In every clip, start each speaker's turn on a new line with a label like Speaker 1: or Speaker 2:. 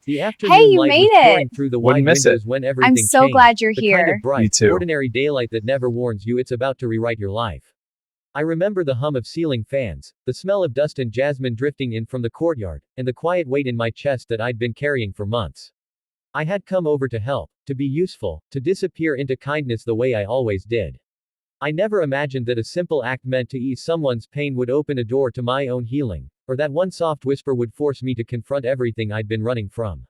Speaker 1: The
Speaker 2: Hey,
Speaker 1: afternoon
Speaker 2: you
Speaker 1: light
Speaker 2: made
Speaker 1: was
Speaker 2: it!
Speaker 1: pouring through the
Speaker 3: Wouldn't
Speaker 1: wide
Speaker 3: miss it.
Speaker 1: windows when
Speaker 2: I'm
Speaker 1: everything
Speaker 2: so
Speaker 1: changed.
Speaker 2: glad you're
Speaker 1: The kind of
Speaker 2: here.
Speaker 3: Me
Speaker 1: bright,
Speaker 3: too.
Speaker 1: ordinary daylight that never warns you it's about to rewrite your life. I remember the hum of ceiling fans, the smell of dust and jasmine drifting in from the courtyard, and the quiet weight in my chest that I'd been carrying for months. I had come over to help, to be useful, to disappear into kindness the way I always did. I never imagined that a simple act meant to ease someone's pain would open a door to my own healing, or that one soft whisper would force me to confront everything I'd been running from.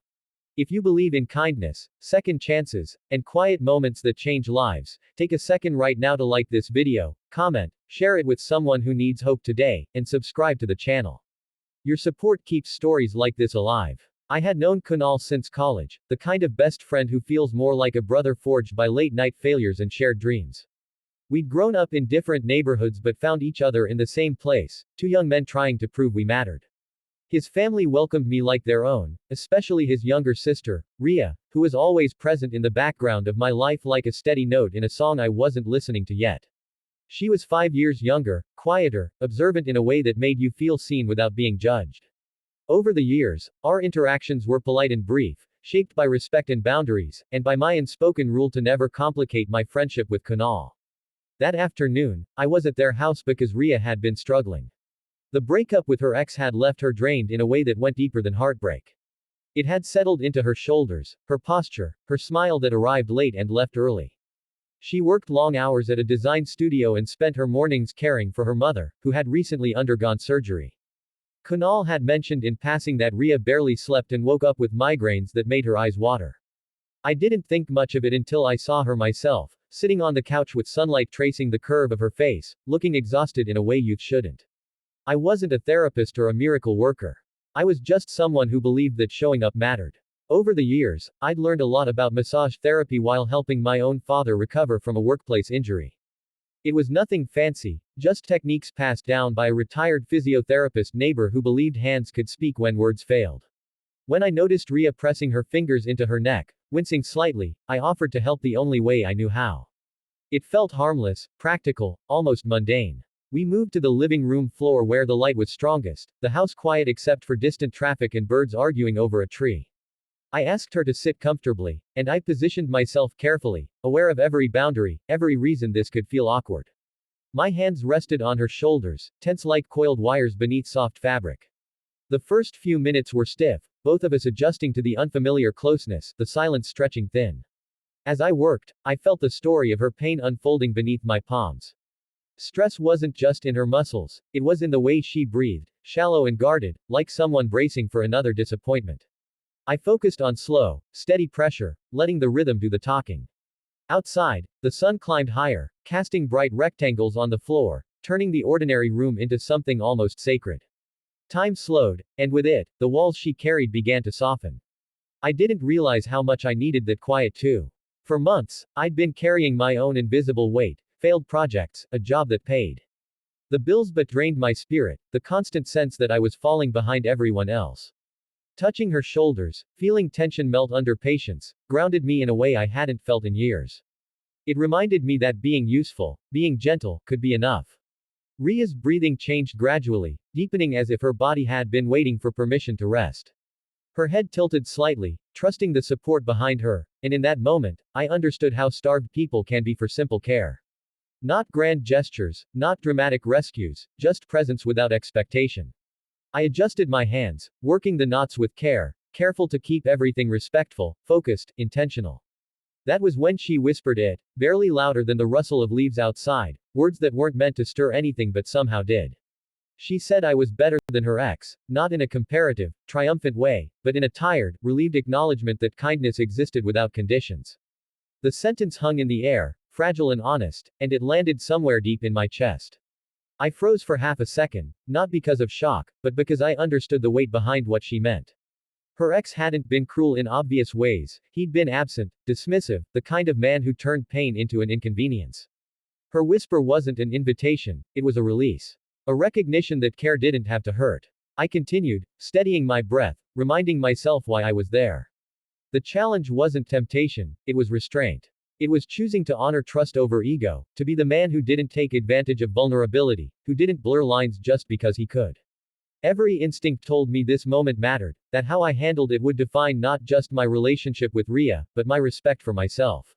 Speaker 1: If you believe in kindness, second chances, and quiet moments that change lives, take a second right now to like this video, comment, share it with someone who needs hope today, and subscribe to the channel. Your support keeps stories like this alive. I had known Kunal since college, the kind of best friend who feels more like a brother forged by late night failures and shared dreams. We'd grown up in different neighborhoods but found each other in the same place, two young men trying to prove we mattered. His family welcomed me like their own, especially his younger sister, Ria, who was always present in the background of my life like a steady note in a song I wasn't listening to yet. She was 5 years younger, quieter, observant in a way that made you feel seen without being judged. Over the years, our interactions were polite and brief, shaped by respect and boundaries, and by my unspoken rule to never complicate my friendship with Kunal. That afternoon, I was at their house because Ria had been struggling. The breakup with her ex had left her drained in a way that went deeper than heartbreak. It had settled into her shoulders, her posture, her smile that arrived late and left early. She worked long hours at a design studio and spent her mornings caring for her mother, who had recently undergone surgery. Kunal had mentioned in passing that Ria barely slept and woke up with migraines that made her eyes water. I didn't think much of it until I saw her myself, sitting on the couch with sunlight tracing the curve of her face, looking exhausted in a way youth shouldn't. I wasn't a therapist or a miracle worker. I was just someone who believed that showing up mattered. Over the years, I'd learned a lot about massage therapy while helping my own father recover from a workplace injury. It was nothing fancy, just techniques passed down by a retired physiotherapist neighbor who believed hands could speak when words failed. When I noticed Ria pressing her fingers into her neck, wincing slightly, I offered to help the only way I knew how. It felt harmless, practical, almost mundane. We moved to the living room floor where the light was strongest, the house quiet except for distant traffic and birds arguing over a tree. I asked her to sit comfortably, and I positioned myself carefully, aware of every boundary, every reason this could feel awkward. My hands rested on her shoulders, tense like coiled wires beneath soft fabric. The first few minutes were stiff, both of us adjusting to the unfamiliar closeness, the silence stretching thin. As I worked, I felt the story of her pain unfolding beneath my palms. Stress wasn't just in her muscles, it was in the way she breathed, shallow and guarded, like someone bracing for another disappointment. I focused on slow, steady pressure, letting the rhythm do the talking. Outside, the sun climbed higher, casting bright rectangles on the floor, turning the ordinary room into something almost sacred. Time slowed, and with it, the walls she carried began to soften. I didn't realize how much I needed that quiet too. For months, I'd been carrying my own invisible weight, failed projects, a job that paid the bills but drained my spirit, the constant sense that I was falling behind everyone else. Touching her shoulders, feeling tension melt under patience, grounded me in a way I hadn't felt in years. It reminded me that being useful, being gentle, could be enough. Ria's breathing changed gradually, deepening as if her body had been waiting for permission to rest. Her head tilted slightly, trusting the support behind her, and in that moment, I understood how starved people can be for simple care. Not grand gestures, not dramatic rescues, just presence without expectation. I adjusted my hands, working the knots with care, careful to keep everything respectful, focused, intentional. That was when she whispered it, barely louder than the rustle of leaves outside, words that weren't meant to stir anything but somehow did. She said I was better than her ex, not in a comparative, triumphant way, but in a tired, relieved acknowledgement that kindness existed without conditions. The sentence hung in the air, fragile and honest, and it landed somewhere deep in my chest. I froze for half a second, not because of shock, but because I understood the weight behind what she meant. Her ex hadn't been cruel in obvious ways, he'd been absent, dismissive, the kind of man who turned pain into an inconvenience. Her whisper wasn't an invitation, it was a release. A recognition that care didn't have to hurt. I continued, steadying my breath, reminding myself why I was there. The challenge wasn't temptation, it was restraint. It was choosing to honor trust over ego, to be the man who didn't take advantage of vulnerability, who didn't blur lines just because he could. Every instinct told me this moment mattered, that how I handled it would define not just my relationship with Ria, but my respect for myself.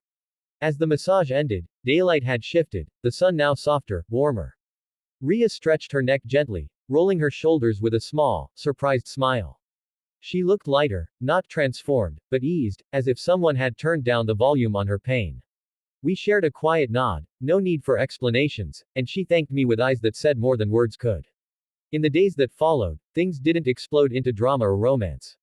Speaker 1: As the massage ended, daylight had shifted, the sun now softer, warmer. Ria stretched her neck gently, rolling her shoulders with a small, surprised smile. She looked lighter, not transformed, but eased, as if someone had turned down the volume on her pain. We shared a quiet nod, no need for explanations, and she thanked me with eyes that said more than words could. In the days that followed, things didn't explode into drama or romance.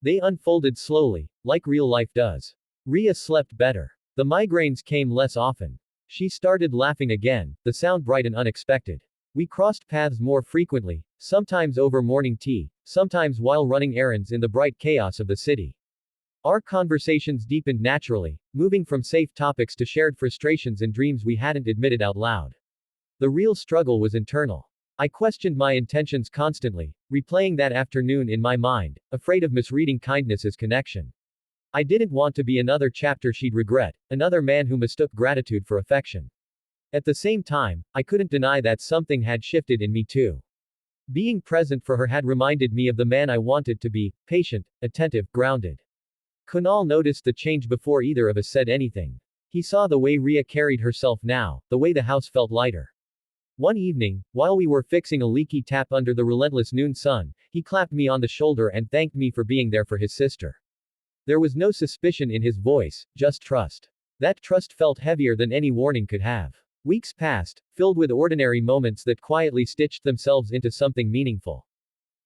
Speaker 1: They unfolded slowly, like real life does. Ria slept better. The migraines came less often. She started laughing again, the sound bright and unexpected. We crossed paths more frequently, sometimes over morning tea, sometimes while running errands in the bright chaos of the city. Our conversations deepened naturally, moving from safe topics to shared frustrations and dreams we hadn't admitted out loud. The real struggle was internal. I questioned my intentions constantly, replaying that afternoon in my mind, afraid of misreading kindness as connection. I didn't want to be another chapter she'd regret, another man who mistook gratitude for affection. At the same time, I couldn't deny that something had shifted in me too. Being present for her had reminded me of the man I wanted to be, patient, attentive, grounded. Kunal noticed the change before either of us said anything. He saw the way Ria carried herself now, the way the house felt lighter. One evening, while we were fixing a leaky tap under the relentless noon sun, he clapped me on the shoulder and thanked me for being there for his sister. There was no suspicion in his voice, just trust. That trust felt heavier than any warning could have. Weeks passed, filled with ordinary moments that quietly stitched themselves into something meaningful.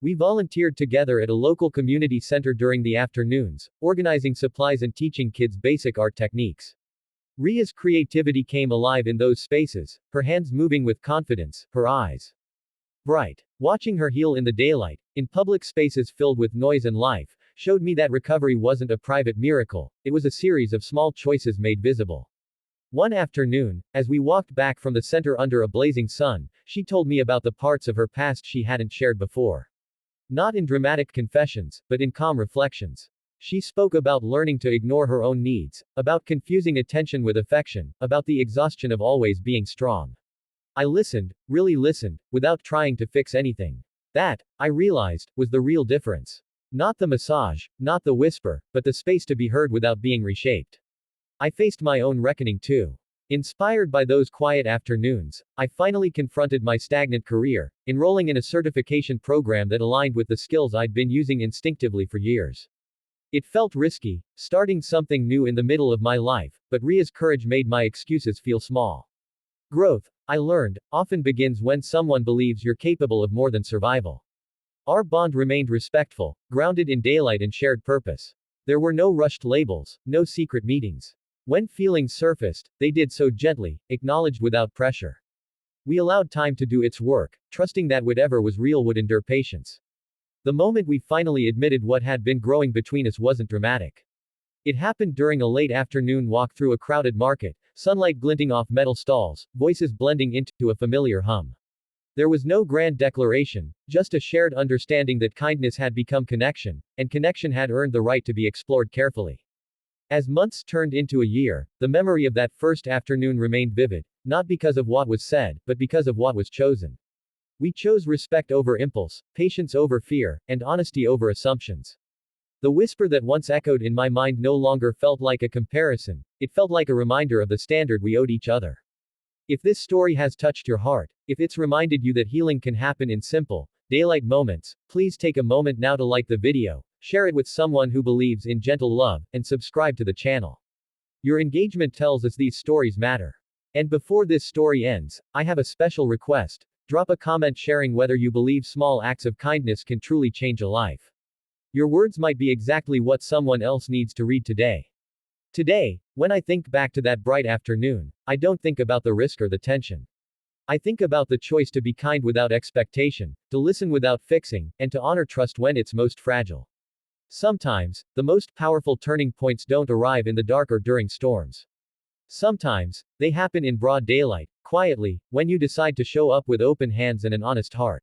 Speaker 1: We volunteered together at a local community center during the afternoons, organizing supplies and teaching kids basic art techniques. Ria's creativity came alive in those spaces, her hands moving with confidence, her eyes bright. Watching her heal in the daylight, in public spaces filled with noise and life, showed me that recovery wasn't a private miracle, it was a series of small choices made visible. One afternoon, as we walked back from the center under a blazing sun, she told me about the parts of her past she hadn't shared before. Not in dramatic confessions, but in calm reflections. She spoke about learning to ignore her own needs, about confusing attention with affection, about the exhaustion of always being strong. I listened, really listened, without trying to fix anything. That, I realized, was the real difference. Not the massage, not the whisper, but the space to be heard without being reshaped. I faced my own reckoning too. Inspired by those quiet afternoons, I finally confronted my stagnant career, enrolling in a certification program that aligned with the skills I'd been using instinctively for years. It felt risky, starting something new in the middle of my life, but Ria's courage made my excuses feel small. Growth, I learned, often begins when someone believes you're capable of more than survival. Our bond remained respectful, grounded in daylight and shared purpose. There were no rushed labels, no secret meetings. When feelings surfaced, they did so gently, acknowledged without pressure. We allowed time to do its work, trusting that whatever was real would endure patience. The moment we finally admitted what had been growing between us wasn't dramatic. It happened during a late afternoon walk through a crowded market, sunlight glinting off metal stalls, voices blending into a familiar hum. There was no grand declaration, just a shared understanding that kindness had become connection, and connection had earned the right to be explored carefully. As months turned into a year, the memory of that first afternoon remained vivid, not because of what was said, but because of what was chosen. We chose respect over impulse, patience over fear, and honesty over assumptions. The whisper that once echoed in my mind no longer felt like a comparison, it felt like a reminder of the standard we owed each other. If this story has touched your heart, if it's reminded you that healing can happen in simple, daylight moments, please take a moment now to like the video, share it with someone who believes in gentle love, and subscribe to the channel. Your engagement tells us these stories matter. And before this story ends, I have a special request. Drop a comment sharing whether you believe small acts of kindness can truly change a life. Your words might be exactly what someone else needs to read today. Today, when I think back to that bright afternoon, I don't think about the risk or the tension. I think about the choice to be kind without expectation, to listen without fixing, and to honor trust when it's most fragile. Sometimes, the most powerful turning points don't arrive in the dark or during storms. Sometimes, they happen in broad daylight, quietly, when you decide to show up with open hands and an honest heart.